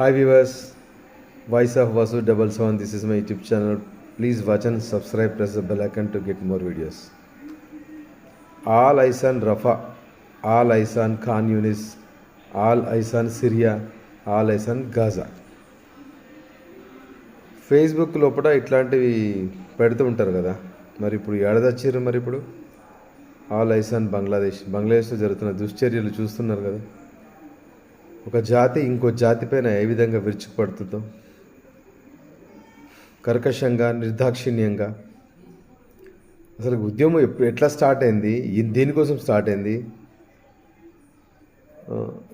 Hi viewers, Voice of Vasu 77. This is my YouTube channel. Please watch and subscribe. Press the bell icon to get more videos. All eyes on Rafah, all eyes on Khan Yunis, all eyes on Syria, all eyes on Gaza. Facebook లోపల ఇట్లాంటివి పెడుతూ ఉంటారు కదా. మరి ఇప్పుడు ఏడదచ్చారు. మరి ఇప్పుడు all eyes on బంగ్లాదేశ్లో జరుగుతున్న దుశ్చర్యలు చూస్తున్నారు కదా. ఒక జాతి ఇంకో జాతిపైన ఏ విధంగా విరుచుకుపడుతుందో, కర్కశంగా, నిర్దాక్షిణ్యంగా. అసలు ఉద్యమం ఎట్లా స్టార్ట్ అయింది, దేనికోసం స్టార్ట్ అయింది?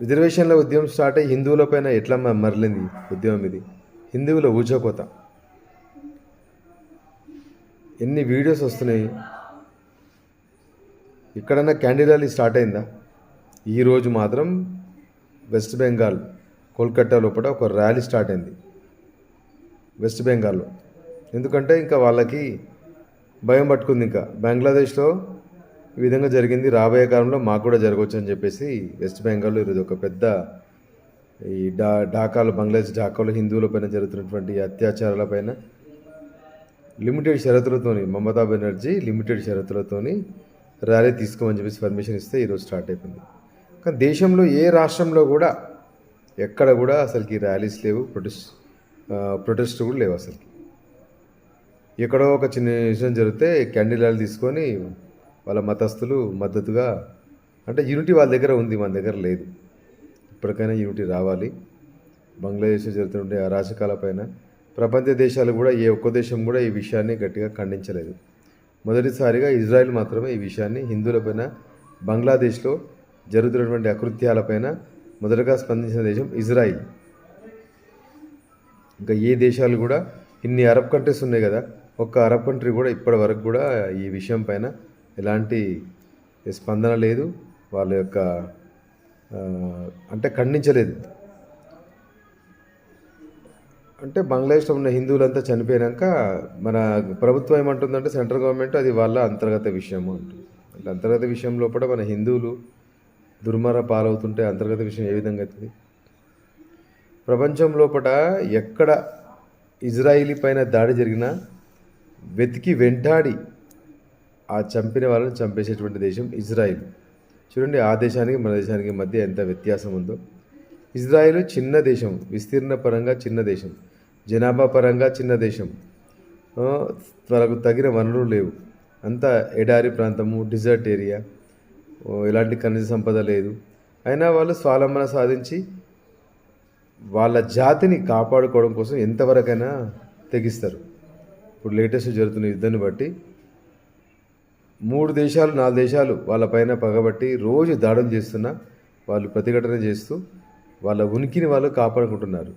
రిజర్వేషన్ల ఉద్యమం స్టార్ట్ అయ్యి హిందువుల పైన ఎట్లా మరలింది ఉద్యమం? ఇది హిందువుల ఊచకోత. ఎన్ని వీడియోస్ వస్తున్నాయి. ఎక్కడన్నా క్యాండిల్ ర్యాలీ స్టార్ట్ అయిందా? ఈరోజు మాత్రం వెస్ట్ బెంగాల్ కోల్కతా లోపల ఒక ర్యాలీ స్టార్ట్ అయింది వెస్ట్ బెంగాల్లో. ఎందుకంటే ఇంకా వాళ్ళకి భయం పట్టుకుంది. ఇంకా బంగ్లాదేశ్లో ఈ విధంగా జరిగింది, రాబోయే కాలంలో మాకు కూడా జరగవచ్చు అని చెప్పేసి వెస్ట్ బెంగాల్లో ఈరోజు ఒక పెద్ద ఈ ఢాకాలో, బంగ్లాదేశ్ ఢాకాలో హిందువుల పైన జరుగుతున్నటువంటి అత్యాచారాలపైన లిమిటెడ్ షరతులతోని, మమతా బెనర్జీ లిమిటెడ్ షరతులతోని ర్యాలీ తీసుకోమని చెప్పేసి పర్మిషన్ ఇస్తే ఈరోజు స్టార్ట్ అయిపోయింది. కానీ దేశంలో ఏ రాష్ట్రంలో కూడా ఎక్కడ కూడా అసలుకి ర్యాలీస్ లేవు, ప్రొటెస్ట్ కూడా లేవు. అసలుకి ఎక్కడో ఒక చిన్న విషయం జరిగితే క్యాండిల్ ర్యాలీ తీసుకొని వాళ్ళ మతస్థులు మద్దతుగా, అంటే యూనిటీ వాళ్ళ దగ్గర ఉంది, మన దగ్గర లేదు. ఇప్పటికైనా యూనిటీ రావాలి. బంగ్లాదేశ్లో జరుగుతుండే అరాచకాలపైన ప్రపంచ దేశాలు కూడా, ఏ ఒక్క దేశం కూడా ఈ విషయాన్ని గట్టిగా ఖండించలేదు. మొదటిసారిగా ఇజ్రాయెల్ మాత్రమే ఈ విషయాన్ని, హిందువులపైన బంగ్లాదేశ్లో జరుగుతున్నటువంటి అకృత్యాలపైన మొదటగా స్పందించిన దేశం ఇజ్రాయిల్. ఇంకా ఏ దేశాలు కూడా, ఇన్ని అరబ్ కంట్రీస్ ఉన్నాయి కదా, ఒక్క అరబ్ కంట్రీ కూడా ఇప్పటి వరకు కూడా ఈ విషయం పైన ఎలాంటి స్పందన లేదు. వాళ్ళ యొక్క అంటే ఖండించలేదు. అంటే బంగ్లాదేశ్లో ఉన్న హిందువులంతా చనిపోయాక మన ప్రభుత్వం ఏమంటుందంటే, సెంట్రల్ గవర్నమెంట్ అది వాళ్ళ అంతర్గత విషయము అంటుంది. అంతర్గత విషయం లోపల మన హిందువులు దుర్మార్గ పాలవుతుంటే అంతర్గత విషయం ఏ విధంగా అవుతుంది? ప్రపంచం లోపల ఎక్కడ ఇజ్రాయిలీ పైన దాడి జరిగినా వెతికి వెంటాడి ఆ చంపిన వాళ్ళని చంపేసేటువంటి దేశం ఇజ్రాయిల్. చూడండి, ఆ దేశానికి మన దేశానికి మధ్య ఎంత వ్యత్యాసం ఉందో. ఇజ్రాయిల్ చిన్న దేశం, విస్తీర్ణ పరంగా చిన్న దేశం, జనాభా పరంగా చిన్న దేశం, వాళ్ళకు తగిన వనరులు లేవు, అంతా ఎడారి ప్రాంతము, డిజర్ట్ ఏరియా, ఎలాంటి ఖనిజ సంపద లేదు. అయినా వాళ్ళు స్వావలంబన సాధించి వాళ్ళ జాతిని కాపాడుకోవడం కోసం ఎంతవరకైనా తెగిస్తారు. ఇప్పుడు లేటెస్ట్ జరుగుతున్న యుద్ధాన్ని బట్టి 3 దేశాలు 4 దేశాలు వాళ్ళపైన పగబట్టి రోజు దాడులు చేస్తున్నా వాళ్ళు ప్రతిఘటన చేస్తూ వాళ్ళ ఉనికిని వాళ్ళు కాపాడుకుంటున్నారు.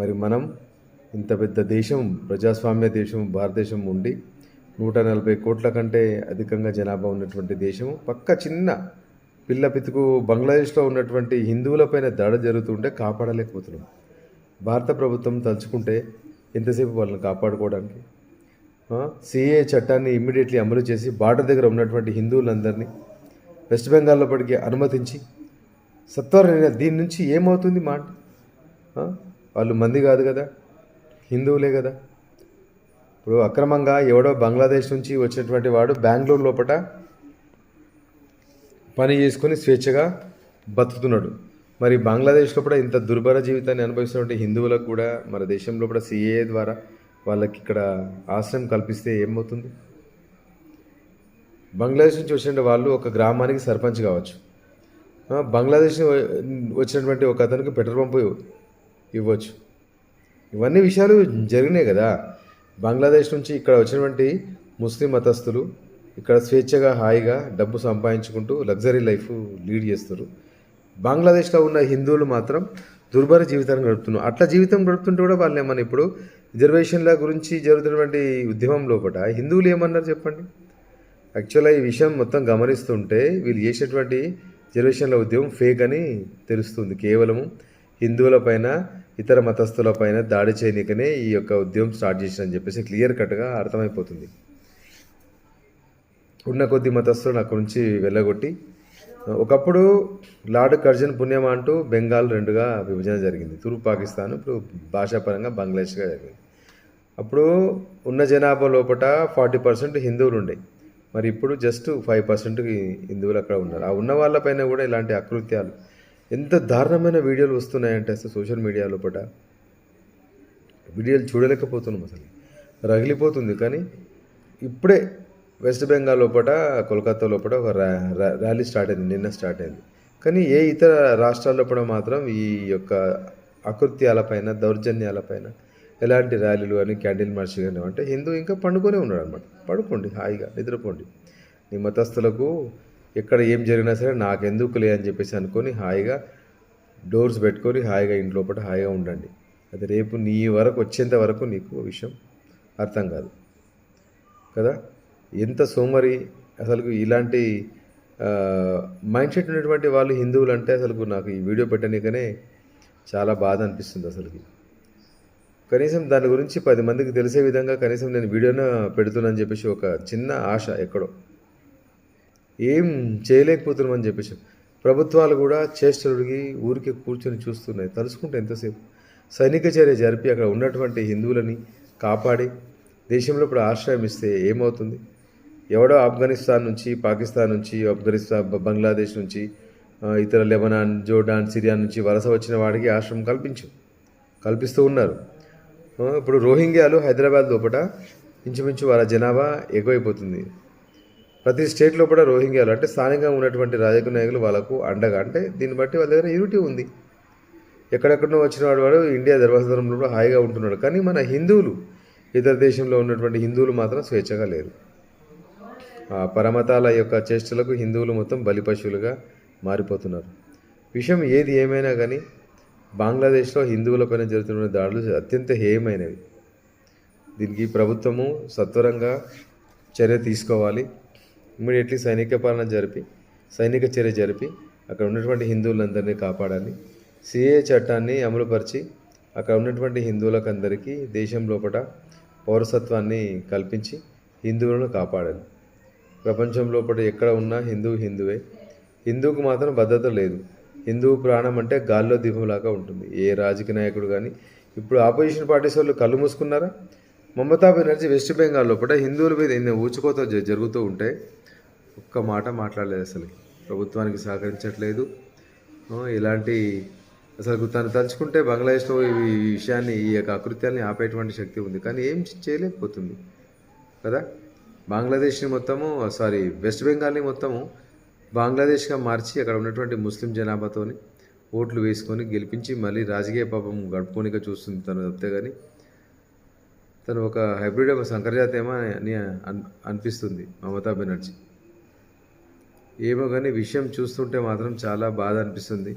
మరి మనం ఇంత పెద్ద దేశం, ప్రజాస్వామ్య దేశం భారతదేశం ఉండి 140 కోట్ల కంటే అధికంగా జనాభా ఉన్నటువంటి దేశము, పక్క చిన్న పిల్ల పితుకు బంగ్లాదేశ్లో ఉన్నటువంటి హిందువులపైన దాడి జరుగుతుంటే కాపాడలేకపోతున్నాం. భారత ప్రభుత్వం తలుచుకుంటే ఎంతసేపు వాళ్ళని కాపాడుకోవడానికి సిఏ చట్టాన్ని ఇమ్మీడియట్లీ అమలు చేసి బార్డర్ దగ్గర ఉన్నటువంటి హిందువులందరినీ వెస్ట్ బెంగాల్ లోపలికి అనుమతించి సత్వర దీని నుంచి ఏమవుతుంది మాట? వాళ్ళు మంది కాదు కదా, హిందువులే కదా. ఇప్పుడు అక్రమంగా ఎవడో బంగ్లాదేశ్ నుంచి వచ్చినటువంటి వాడు బెంగళూరు లోపల పని చేసుకొని స్వేచ్ఛగా బతుకుతున్నాడు. మరి బంగ్లాదేశ్ లోపల ఇంత దుర్భర జీవితాన్ని అనుభవిస్తున్నటువంటి హిందువులకు కూడా మన దేశం లోపల సిఏఏ ద్వారా వాళ్ళకి ఇక్కడ ఆశ్రయం కల్పిస్తే ఏమవుతుంది? బంగ్లాదేశ్ నుంచి వచ్చిన వాళ్ళు ఒక గ్రామానికి సర్పంచ్ కావచ్చు, బంగ్లాదేశ్ వచ్చినటువంటి ఒక అతనికి పెట్రోల్ పంపు ఇవ్వచ్చు. ఇవన్నీ విషయాలు జరిగినాయి కదా. బంగ్లాదేశ్ నుంచి ఇక్కడ వచ్చినటువంటి ముస్లిం మతస్థులు ఇక్కడ స్వేచ్ఛగా హాయిగా డబ్బు సంపాదించుకుంటూ లగ్జరీ లైఫ్ లీడ్ చేస్తారు. బంగ్లాదేశ్లో ఉన్న హిందువులు మాత్రం దుర్భర జీవితాన్ని గడుపుతున్నారు. అట్లా జీవితం గడుపుతుంటే కూడా వాళ్ళు ఏమన్నా, ఇప్పుడు రిజర్వేషన్ల గురించి జరుగుతున్నటువంటి ఉద్యమం లోపల హిందువులు ఏమన్నారు చెప్పండి? యాక్చువల్గా ఈ విషయం మొత్తం గమనిస్తుంటే వీళ్ళు చేసేటువంటి రిజర్వేషన్ల ఉద్యమం ఫేక్ అని తెలుస్తుంది. కేవలము హిందువుల పైన, ఇతర మతస్థుల పైన దాడి చేయనికనే ఈ యొక్క ఉద్యమం స్టార్ట్ చేసిందని చెప్పేసి క్లియర్ కట్గా అర్థమైపోతుంది. ఉన్న కొద్ది మతస్థులను అక్కడి నుంచి వెళ్ళగొట్టి ఒకప్పుడు లార్డ్ కర్జన్ పుణ్యం అంటూ బెంగాల్ రెండుగా విభజన జరిగింది. తూర్పు పాకిస్తాన్, ఇప్పుడు భాషాపరంగా బంగ్లాదేశ్గా జరిగింది. అప్పుడు ఉన్న జనాభా లోపల 40% హిందువులు ఉండే. మరి ఇప్పుడు జస్ట్ 5% హిందువులు అక్కడ ఉన్నారు. ఆ ఉన్న వాళ్ళపైన కూడా ఇలాంటి అకృత్యాలు, ఎంత దారుణమైన వీడియోలు వస్తున్నాయంటే అసలు సోషల్ మీడియా లోపల వీడియోలు చూడలేకపోతున్నాం. అసలు రగిలిపోతుంది. కానీ ఇప్పుడే వెస్ట్ బెంగాల్ లోపల, కోల్కతా లోపల ఒక ర్యాలీ స్టార్ట్ అయింది, నిన్న స్టార్ట్ అయింది. కానీ ఏ ఇతర రాష్ట్రాల లోపల మాత్రం ఈ యొక్క అకృత్యాలపైన, దౌర్జన్యాలపైన ఎలాంటి ర్యాలీలు కానీ క్యాండిల్ మార్చ్ కానీ అంటే హిందూ ఇంకా పండుకొనే ఉన్నాడు అనమాట. పడుకోండి, హాయిగా నిద్రపోండి. నీ మతస్థులకు ఎక్కడ ఏం జరిగినా సరే నాకెందుకులే అని చెప్పేసి అనుకొని హాయిగా డోర్స్ పెట్టుకొని హాయిగా ఇంటి లోపల హాయిగా ఉండండి. అది రేపు నీ వరకు వచ్చేంత వరకు నీకు విషయం అర్థం కాదు కదా. ఎంత సోమరి అసలు ఇలాంటి మైండ్ సెట్ ఉన్నటువంటి వాళ్ళు హిందువులు అంటే అసలు నాకు ఈ వీడియో పెట్టడానికనే చాలా బాధ అనిపిస్తుంది అసలుకి. కనీసం దాని గురించి 10 మందికి తెలిసే విధంగా కనీసం నేను వీడియోను పెడుతున్నానని చెప్పేసి ఒక చిన్న ఆశ ఎక్కడో. ఏం చేయలేకపోతున్నామని చెప్పేసి ప్రభుత్వాలు కూడా చేష్టలుడిగి ఊరికి కూర్చొని చూస్తున్నాయి. తలుసుకుంటే ఎంతసేపు సైనిక చర్య జరిపి అక్కడ ఉన్నటువంటి హిందువులని కాపాడి దేశంలో ఇప్పుడు ఆశ్రయం ఇస్తే ఏమవుతుంది? ఎవడో ఆఫ్ఘనిస్తాన్ నుంచి, పాకిస్తాన్ నుంచి, బంగ్లాదేశ్ నుంచి, ఇతర లెబనాన్, జోర్డాన్, సిరియా నుంచి వలస వచ్చిన వాడికి ఆశ్రమం కల్పిస్తూ ఉన్నారు. ఇప్పుడు రోహింగ్యాలు హైదరాబాద్ లోపల ఇంచుమించు వాళ్ళ జనాభా ఎక్కువైపోతుంది. ప్రతి స్టేట్ లోపల రోహింగ్యాలు అంటే స్థానికంగా ఉన్నటువంటి రాజకీయ నాయకులు వాళ్ళకు అండగా, అంటే దీన్ని బట్టి వాళ్ళ దగ్గర యూనిటీ ఉంది. ఎక్కడెక్కడో వచ్చిన వాడు ఇండియా ధర్మస్థలంలో హాయిగా ఉంటున్నాడు. కానీ మన హిందువులు, ఇతర దేశంలో ఉన్నటువంటి హిందువులు మాత్రం స్వేచ్ఛగా లేరు. పరమతాల యొక్క చేష్టలకు హిందువులు మొత్తం బలిపశువులుగా మారిపోతున్నారు. విషయం ఏది ఏమైనా కానీ బంగ్లాదేశ్లో హిందువులపైన జరుగుతున్న దాడులు అత్యంత హేయమైనవి. దీనికి ప్రభుత్వము సత్వరంగా చర్య తీసుకోవాలి. ఇమ్మీడియట్లీ సైనిక చర్య జరిపి అక్కడ ఉన్నటువంటి హిందువులందరినీ కాపాడాలి. సిఏ చట్టాన్ని అమలుపరిచి అక్కడ ఉన్నటువంటి హిందువులకు అందరికీ దేశం లోపల పౌరసత్వాన్ని కల్పించి హిందువులను కాపాడాలి. ప్రపంచం లోపల ఎక్కడ ఉన్నా హిందువే. హిందువుకు మాత్రం భద్రత లేదు. హిందువు ప్రాణం అంటే గాల్లో దీపంలాగా ఉంటుంది. ఏ రాజకీయ నాయకుడు కానీ ఇప్పుడు ఆపోజిషన్ పార్టీస్ వాళ్ళు కళ్ళు మూసుకున్నారా? మమతా బెనర్జీ వెస్ట్ బెంగాల్ లోపల హిందువుల మీద ఎన్ని ఊచుకోత జరుగుతూ ఉంటే ఒక్క మాట మాట్లాడలేదు. అసలు ప్రభుత్వానికి సహకరించట్లేదు. ఇలాంటి అసలు తను తలుచుకుంటే బంగ్లాదేశ్లో ఈ విషయాన్ని, ఈ యొక్క అకృత్యాన్ని ఆపేటువంటి శక్తి ఉంది. కానీ ఏం చేయలేకపోతుంది కదా. బంగ్లాదేశ్ని మొత్తము వెస్ట్ బెంగాల్ని మొత్తము బంగ్లాదేశ్గా మార్చి అక్కడ ఉన్నటువంటి ముస్లిం జనాభాతోని ఓట్లు వేసుకొని గెలిపించి మళ్ళీ రాజకీయ పాపం గడుపుకోనిక చూస్తుంది తను తప్పితే. కానీ తను ఒక హైబ్రిడ్ సంకరజాతి ఏమో అని అనిపిస్తుంది మమతా బెనర్జీ. ఏమో కానీ విషయం చూస్తుంటే మాత్రం చాలా బాధ అనిపిస్తుంది.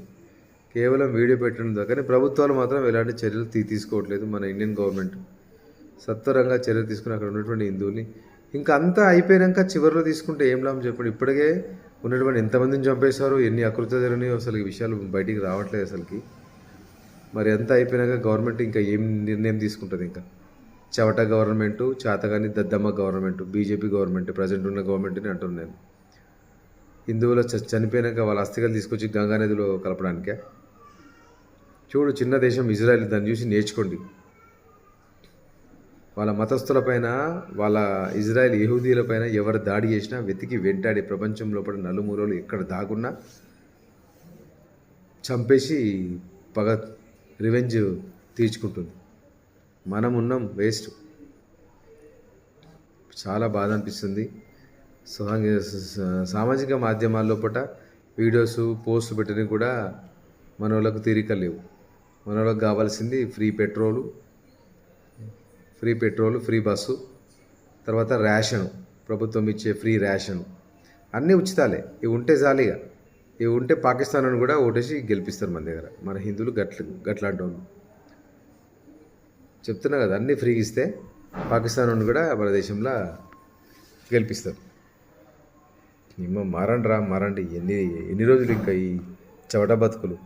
కేవలం వీడియో పెట్టడం ద్వారా. కానీ ప్రభుత్వాలు మాత్రం ఎలాంటి చర్యలు తీసుకోవట్లేదు. మన ఇండియన్ గవర్నమెంట్ సత్వరంగా చర్యలు తీసుకుని అక్కడ ఉన్నటువంటి హిందువుల్ని ఇంకా అంతా అయిపోయాక చివరిలో తీసుకుంటే ఏం లాభం చెప్పండి. ఇప్పటికే ఉన్నటువంటి ఎంతమందిని చంపేశారు, ఎన్ని అకృత్యాలు జరిగినాయో అసలు ఈ విషయాలు బయటికి రావట్లేదు అసలుకి. మరి అంతా అయిపోయినాక గవర్నమెంట్ ఇంకా ఏం నిర్ణయం తీసుకుంటుంది? ఇంకా చవట గవర్నమెంటు, చాతగాని దద్దమ్మ గవర్నమెంట్, బీజేపీ గవర్నమెంట్, ప్రజెంట్ ఉన్న గవర్నమెంట్ని అంటున్నాను నేను. హిందువులు చనిపోయినాక వాళ్ళ అస్థికలు తీసుకొచ్చి గంగా నదిలో కలపడానికే. చూడు, చిన్న దేశం ఇజ్రాయెల్, దాన్ని చూసి నేర్చుకోండి. వాళ్ళ మతస్థులపైన, వాళ్ళ ఇజ్రాయెల్ యహూదీలపైన ఎవరు దాడి చేసినా వెతికి వెంటాడి ప్రపంచం లోపల నలుమూలలు ఎక్కడ దాగున్నా చంపేసి రివెంజ్ తీర్చుకుంటుంది. మనం ఉన్నాం వేస్ట్. చాలా బాధ అనిపిస్తుంది. సామాజిక మాధ్యమాల లోపల వీడియోస్ పోస్టులు పెట్టడానికి కూడా మన వాళ్ళకు తీరిక లేవు. మన వాళ్ళకి కావాల్సింది ఫ్రీ పెట్రోలు, ఫ్రీ బస్సు, తర్వాత రేషను, ప్రభుత్వం ఇచ్చే ఫ్రీ రేషను, అన్నీ ఉచితాలే. ఇవి ఉంటే జాలీగా, ఇవి ఉంటే పాకిస్తాన్ అని కూడా ఓటేసి గెలిపిస్తారు మన దగ్గర. మన హిందువులు గట్లాంటి వాళ్ళు చెప్తున్నా కదా, అన్నీ ఫ్రీగా ఇస్తే పాకిస్తాన్ అని కూడా మన దేశంలో గెలిపిస్తారు. మారండి ఎన్ని రోజులు ఇంకా ఈ చవట బతుకులు.